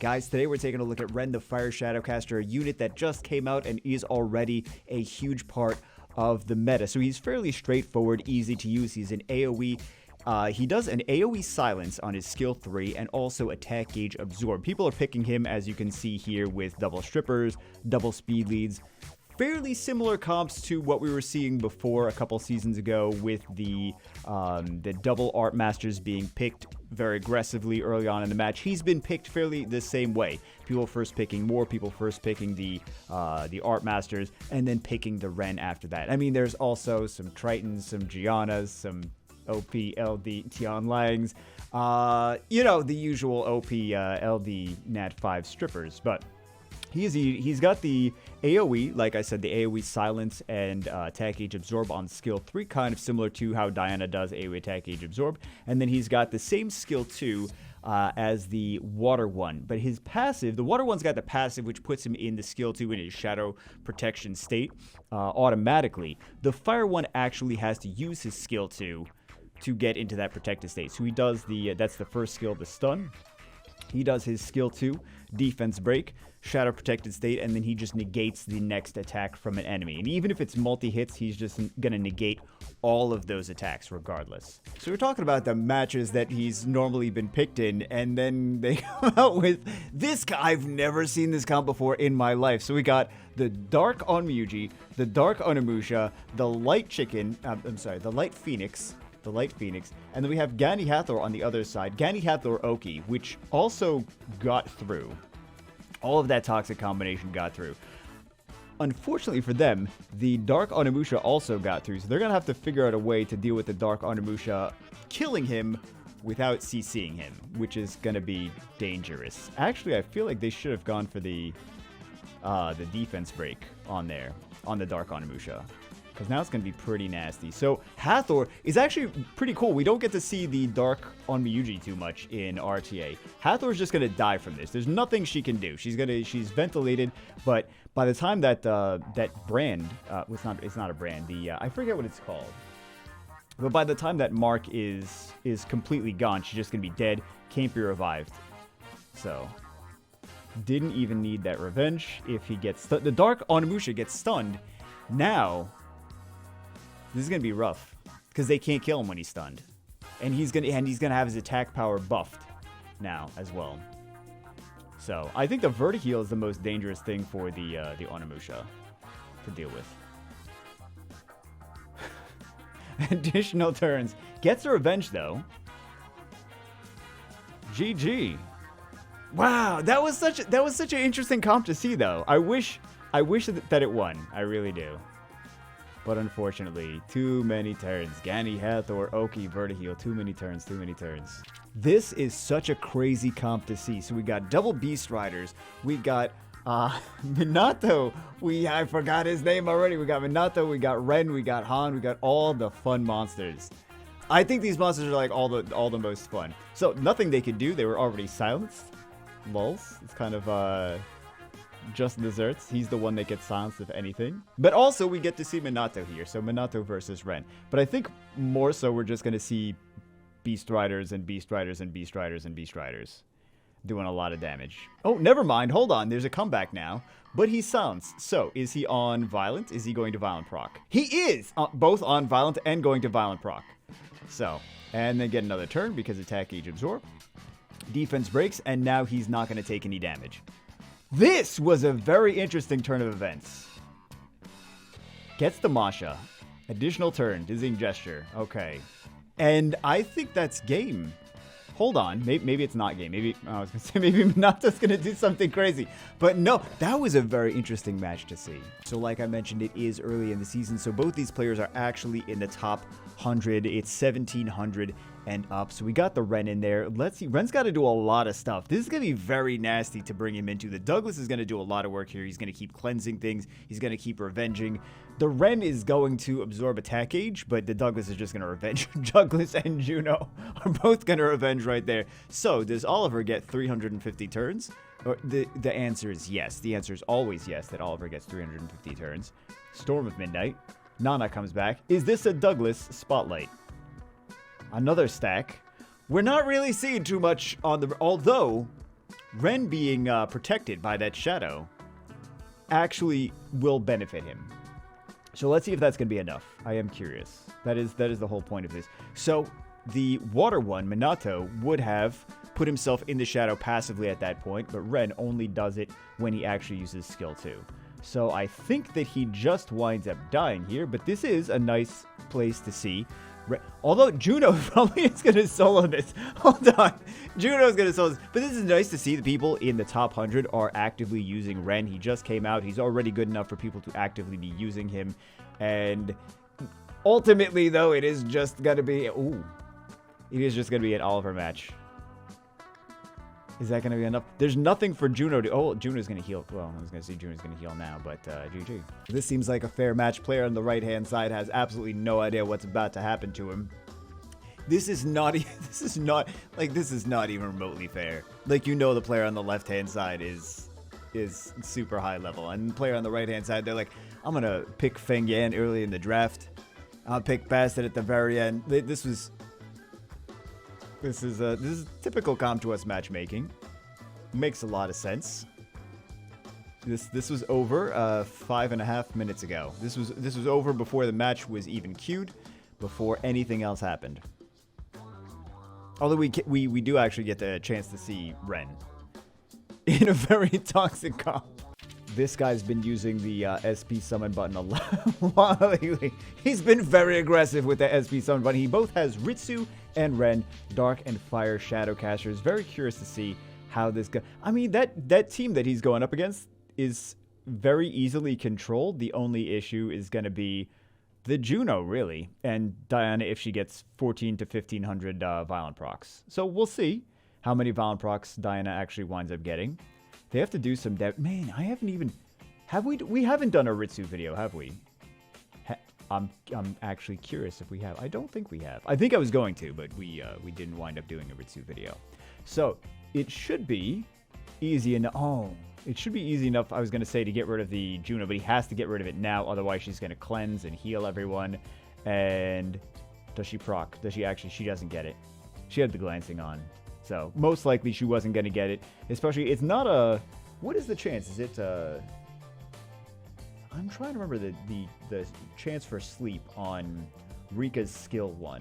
Guys, today we're taking a look at Ren the Fire Shadowcaster, a unit that just came out and is already a huge part of the meta. So he's fairly straightforward, easy to use. He's an AoE. He does an AoE silence on his skill 3 and also attack gauge absorb. People are picking him, as you can see here, with double strippers, double speed leads. Fairly similar comps to what we were seeing before a couple seasons ago with the double art masters being picked very aggressively early on in the match. He's been picked fairly the same way. People first picking more, people first picking the art masters, and then picking the Ren after that. I mean, there's also some Tritons, some Giannas, some OP, LD, Tian Langs, you know, the usual OP, LD, Nat 5 strippers, but he's got the AoE, like I said, the AoE silence and attack gauge absorb on skill 3, kind of similar to how Diana does AoE attack gauge absorb, and then he's got the same skill 2 as the water one, but his passive, the water one's got the passive which puts him in the skill 2 in his shadow protection state automatically. The fire one actually has to use his skill 2 to get into that protected state. So he does the, that's the first skill, the stun. He does his skill 2, defense break, shadow protected state, and then he just negates the next attack from an enemy. And even if it's multi-hits, he's just going to negate all of those attacks regardless. So we're talking about the matches that he's normally been picked in, and then they come out with this guy. I've never seen this comp before in my life. So we got the Dark Onmyuji, the Dark Onimusha, the Light Chicken, the Light Phoenix, and then we have Gani Hathor on the other side. Gani Hathor Oki, which also got through. All of that toxic combination got through. Unfortunately for them, the Dark Onimusha also got through, so they're going to have to figure out a way to deal with the Dark Onimusha killing him without CCing him, which is going to be dangerous. Actually, I feel like they should have gone for the defense break on there, on the Dark Onimusha, because now it's going to be pretty nasty. So Hathor is actually pretty cool. We don't get to see the Dark Onmyuji too much in RTA. Hathor's just going to die from this. There's nothing she can do. She's ventilated, but by the time that that brand, it's not a brand. I forget what it's called. But by the time that mark is completely gone, she's just going to be dead. Can't be revived. So didn't even need that revenge. If he gets the Dark Onimusha gets stunned, now this is gonna be rough because they can't kill him when he's stunned, and he's gonna have his attack power buffed now as well. So I think the Vertiheal is the most dangerous thing for the Onimusha to deal with. Additional turns, gets a revenge though. GG. Wow, that was such an interesting comp to see though. I wish that it won. I really do. But unfortunately, too many turns. Gani Hathor, Oki, Vertiheal, too many turns. This is such a crazy comp to see. So we got double Beast Riders. We got Minato. I forgot his name already. We got Minato, we got Ren, we got Han, we got all the fun monsters. I think these monsters are like all the most fun. So nothing they could do. They were already silenced. Lulz. It's kind of just desserts. He's the one that gets silenced, if anything. But also, we get to see Minato here. So Minato versus Ren. But I think more so, we're just going to see Beast Riders and Beast Riders and Beast Riders and Beast Riders doing a lot of damage. Oh, never mind. Hold on. There's a comeback now. But he's silenced. So, is he on Violent? Is he going to Violent proc? He is! Both on Violent and going to Violent proc. So, and then get another turn because attack gauge absorb. Defense breaks, and now he's not going to take any damage. This was a very interesting turn of events. Gets the Masha. Additional turn. Dizzying gesture. Okay. And I think that's game. Hold on. Maybe it's not game. Maybe I was going to say maybe Minato's going to do something crazy. But no, that was a very interesting match to see. So like I mentioned, it is early in the season. So both these players are actually in the top 100. It's 1,700 and up. So we got the Ren in there. Let's see. Ren's got to do a lot of stuff. This is going to be very nasty to bring him into. The Douglas is going to do a lot of work here. He's going to keep cleansing things. He's going to keep revenging. The Ren is going to absorb attack gauge, but the Douglas is just going to revenge. Douglas and Juno are both going to revenge right there. So does Oliver get 350 turns? Or the answer is yes. The answer is always yes, that Oliver gets 350 turns. Storm of Midnight. Nana comes back. Is this a Douglas Spotlight? Another stack. We're not really seeing too much on the... Although, Ren being protected by that shadow actually will benefit him. So let's see if that's going to be enough. I am curious. That is the whole point of this. So the water one, Minato, would have put himself in the shadow passively at that point, but Ren only does it when he actually uses skill 2. So I think that he just winds up dying here, but this is a nice place to see. Although Juno probably is going to solo this. Hold on. Juno's going to solo this. But this is nice to see the people in the top 100 are actively using Ren. He just came out. He's already good enough for people to actively be using him. And ultimately, though, it is just going to be... Ooh. It is just going to be an Oliver match. Is that going to be enough? There's nothing for Juno to... Oh, Juno's going to heal. Well, I was going to say Juno's going to heal now, but GG. This seems like a fair match. Player on the right-hand side has absolutely no idea what's about to happen to him. This is not... This is not even remotely fair. Like, you know the player on the left-hand side is super high level. And the player on the right-hand side, they're like, I'm going to pick Feng Yan early in the draft. I'll pick Bassett at the very end. This is typical Com2uS matchmaking. Makes a lot of sense. This was over 5.5 minutes ago. This was over before the match was even queued, before anything else happened. Although we do actually get the chance to see Ren in a very toxic comp. This guy's been using the SP summon button a lot lately. He's been very aggressive with the SP summon button. He both has Ritsu and Ren, Dark and Fire Shadowcasters. Very curious to see how this goes. I mean, that team that he's going up against is very easily controlled. The only issue is going to be the Juno, really, and Diana if she gets 1,400 to 1,500 Violent procs. So we'll see how many Violent procs Diana actually winds up getting. They have to do some depth. Man, I haven't even... We haven't done a Ritsu video, have we? I'm actually curious if we have. I don't think we have. I think I was going to, but we didn't wind up doing a Ritsu video. So, it should be easy enough. Oh, it should be easy enough, I was going to say, to get rid of the Juno, but he has to get rid of it now, otherwise she's going to cleanse and heal everyone. And does she proc? Does she actually? She doesn't get it. She had the glancing on. So, most likely she wasn't going to get it. Especially, it's not a... What is the chance? Is it... I'm trying to remember the chance for sleep on Rika's skill 1.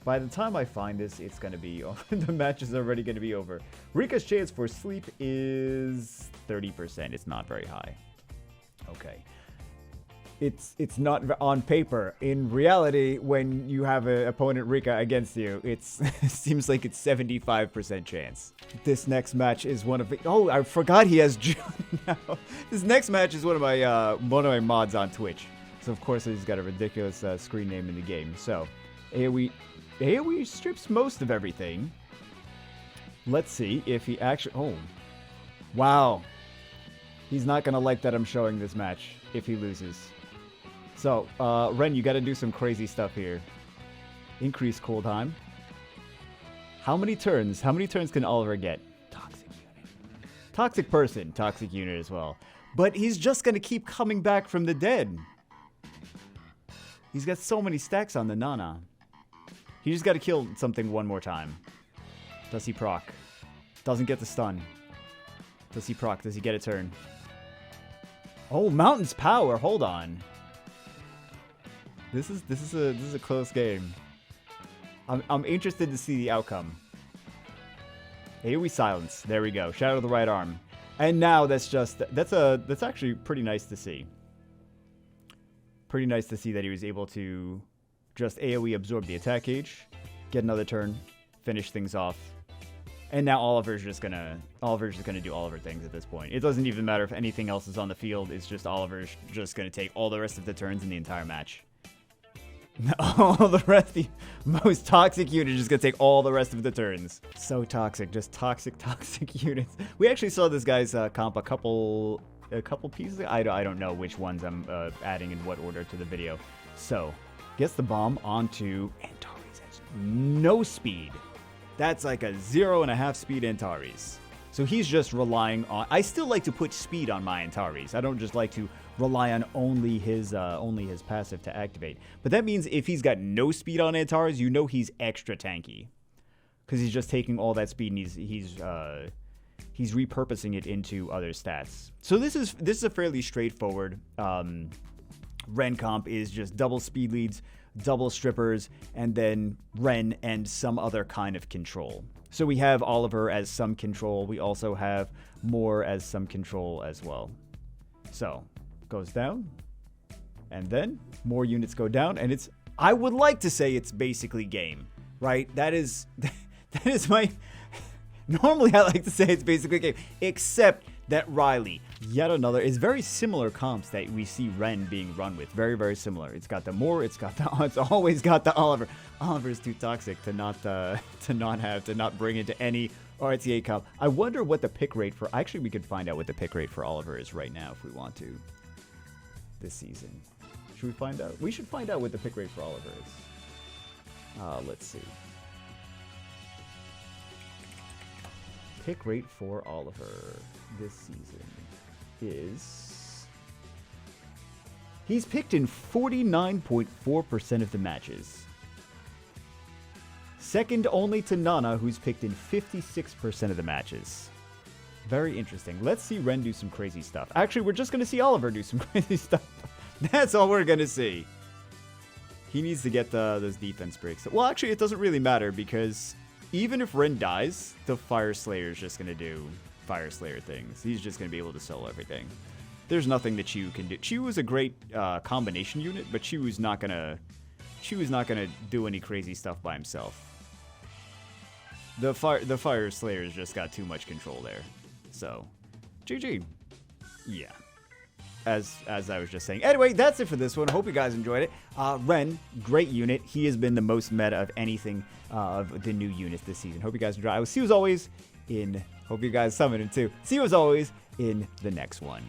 By the time I find this, it's going to be over. The match is already going to be over. Rika's chance for sleep is 30%. It's not very high. Okay. It's not on paper. In reality, when you have an opponent Rika against you, it seems like it's 75% chance. This next match is one of the... Oh, I forgot he has June now. This next match is one of my mods on Twitch. So of course he's got a ridiculous screen name in the game. So AoE strips most of everything. Let's see if he actually... Oh, wow. He's not gonna like that I'm showing this match if he loses. So, Ren, you gotta do some crazy stuff here. Increase cooltime. How many turns? How many turns can Oliver get? Toxic unit. Toxic person. Toxic unit as well. But he's just gonna keep coming back from the dead. He's got so many stacks on the Nana. He just gotta kill something one more time. Does he proc? Doesn't get the stun. Does he proc? Does he get a turn? Oh, Mountain's power. Hold on. This is a close game. I'm interested to see the outcome. AoE silence. There we go. Shadow of the right arm. And now that's actually pretty nice to see. Pretty nice to see that he was able to just AoE absorb the attack gauge, get another turn, finish things off. And now Oliver's just gonna do Oliver things at this point. It doesn't even matter if anything else is on the field. It's just Oliver's just gonna take all the rest of the turns in the entire match. All the rest, the most toxic unit is just gonna take all the rest of the turns. So toxic, just toxic units. We actually saw this guy's comp a couple pieces. I don't know which ones I'm adding in what order to the video. So, gets the bomb onto Antares. Has no speed. That's like a 0.5 speed Antares. So he's just relying on... I still like to put speed on my Antares. I don't just like to rely on only his passive to activate. But that means if he's got no speed on Antares, you know he's extra tanky. Because he's just taking all that speed and he's repurposing it into other stats. So this is a fairly straightforward Ren comp. Is just double speed leads, double strippers, and then Ren and some other kind of control. So we have Oliver as some control. We also have Moore as some control as well. So goes down, and then more units go down, and it's, I would like to say it's basically game, right? That is my, normally I like to say it's basically game, except that Riley, yet another, is very similar comps that we see Ren being run with. Very, very similar. It's got the Moore, it's always got the Oliver. Oliver's too toxic to not bring into any RTA comp. I wonder what the pick rate for, actually we could find out what the pick rate for Oliver is right now if we want to, this season. Should we find out? We should find out what the pick rate for Oliver is. Let's see. Pick rate for Oliver this season is, he's picked in 49.4% of the matches. Second only to Nana, who's picked in 56% of the matches. Very interesting. Let's see Ren do some crazy stuff. Actually, we're just going to see Oliver do some crazy stuff. That's all we're going to see. He needs to get those defense breaks. Well, actually, it doesn't really matter because even if Ren dies, the Fire Slayer is just going to do Fire Slayer things. He's just going to be able to solo everything. There's nothing that Chiu can do. Chiu is a great combination unit, but Chiu's not going to do any crazy stuff by himself. The Fire Slayer's just got too much control there. So, GG. Yeah. As I was just saying. Anyway, that's it for this one. Hope you guys enjoyed it. Ren, great unit. He has been the most meta of anything of the new units this season. Hope you guys enjoy. I will see you as always in, hope you guys summon him too. See you as always in the next one.